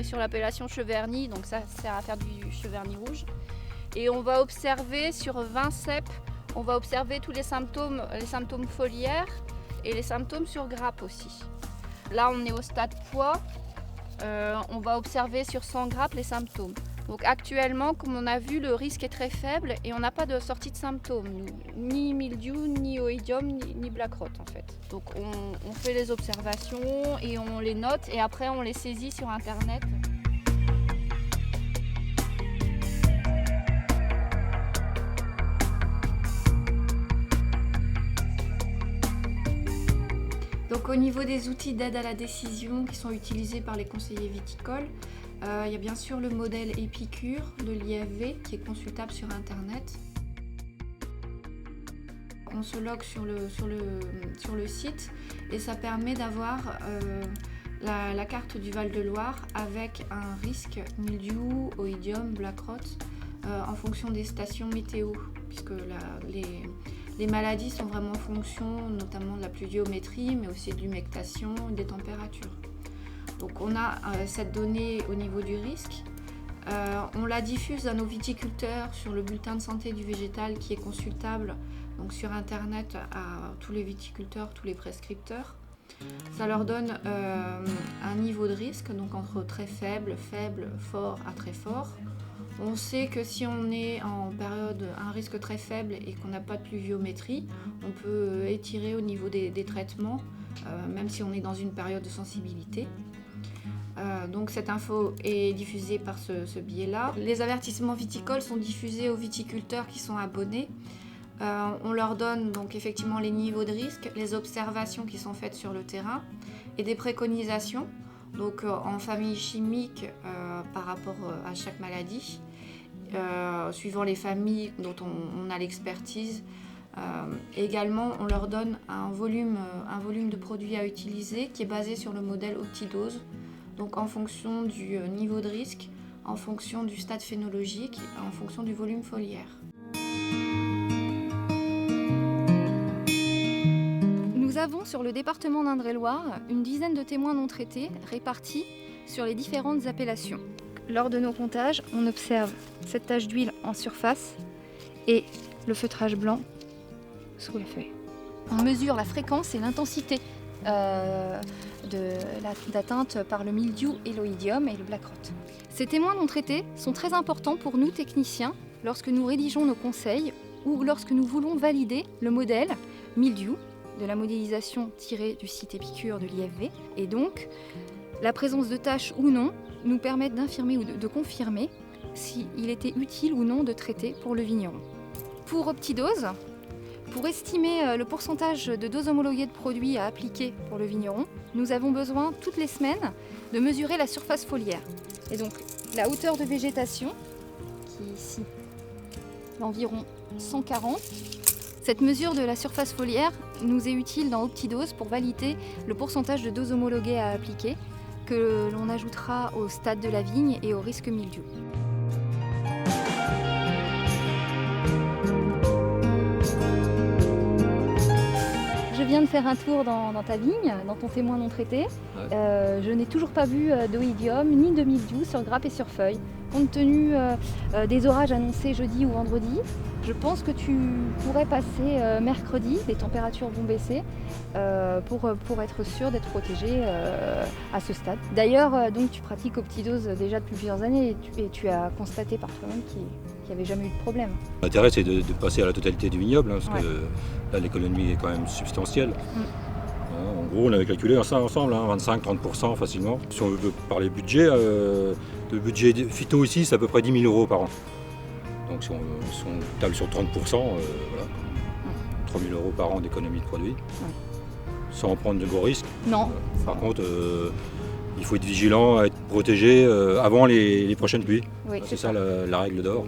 sur l'appellation cheverny, donc ça sert à faire du cheverny rouge. Et on va observer sur 20 ceps, on va observer tous les symptômes foliaires et les symptômes sur grappe aussi. Là, on est au stade pois, on va observer sur 100 grappes les symptômes. Donc actuellement, comme on a vu, le risque est très faible et on n'a pas de sortie de symptômes, ni mildiou, ni oïdium, ni black rot en fait. Donc on fait les observations et on les note et après on les saisit sur internet. Donc au niveau des outils d'aide à la décision qui sont utilisés par les conseillers viticoles, il y a bien sûr le modèle Épicure de l'IFV qui est consultable sur internet. On se logue sur le site et ça permet d'avoir la carte du Val-de-Loire avec un risque mildiou, oïdium, black rot en fonction des stations météo, puisque les maladies sont vraiment en fonction notamment de la pluviométrie, mais aussi de l'humectation et des températures. Donc on a cette donnée au niveau du risque. On la diffuse à nos viticulteurs sur le bulletin de santé du végétal qui est consultable donc sur internet à tous les viticulteurs, tous les prescripteurs. Ça leur donne un niveau de risque, donc entre très faible, fort à très fort. On sait que si on est en période à un risque très faible et qu'on n'a pas de pluviométrie, on peut étirer au niveau des traitements, même si on est dans une période de sensibilité. Donc cette info est diffusée par ce biais-là. Les avertissements viticoles sont diffusés aux viticulteurs qui sont abonnés. On leur donne donc effectivement les niveaux de risque, les observations qui sont faites sur le terrain et des préconisations donc en famille chimique par rapport à chaque maladie, suivant les familles dont on a l'expertise. Également, on leur donne un volume de produits à utiliser qui est basé sur le modèle Optidose, donc en fonction du niveau de risque, en fonction du stade phénologique, en fonction du volume foliaire. Nous avons sur le département d'Indre-et-Loire une dizaine de témoins non traités répartis sur les différentes appellations. Lors de nos comptages, on observe cette tache d'huile en surface et le feutrage blanc sous la feuille. On mesure la fréquence et l'intensité d'atteinte par le mildiou et l'oïdium et le black rot. Ces témoins non traités sont très importants pour nous techniciens lorsque nous rédigeons nos conseils ou lorsque nous voulons valider le modèle mildiou de la modélisation tirée du site Épicure de l'IFV. Et donc, la présence de taches ou non nous permettent d'infirmer ou de confirmer s'il était utile ou non de traiter pour le vigneron. Pour Optidose, pour estimer le pourcentage de doses homologuées de produits à appliquer pour le vigneron, nous avons besoin toutes les semaines de mesurer la surface foliaire. Et donc la hauteur de végétation, qui est ici d'environ 140, cette mesure de la surface foliaire nous est utile dans Optidose pour valider le pourcentage de doses homologuées à appliquer que l'on ajoutera au stade de la vigne et au risque mildiou. Je viens de faire un tour dans ta vigne, dans ton témoin non traité. Ouais. Je n'ai toujours pas vu d'oïdium ni de mildiou sur grappe et sur feuille. Compte tenu des orages annoncés jeudi ou vendredi, je pense que tu pourrais passer mercredi, les températures vont baisser, pour être sûr d'être protégé à ce stade. D'ailleurs, donc tu pratiques Optidose déjà depuis plusieurs années et tu as constaté par toi-même qu'il n'y avait jamais eu de problème. L'intérêt, c'est de passer à la totalité du vignoble, parce que là, l'économie est quand même substantielle. En gros, on avait calculé ça ensemble, 25-30% facilement. Si on veut parler budget, le budget phyto ici, c'est à peu près 10 000 € par an. Donc si on table sur 30%, voilà, 3 000 € par an d'économie de produits, sans prendre de gros risques. Non. Par contre, il faut être vigilant, être protégé avant les prochaines pluies. Oui, c'est ça la règle d'or.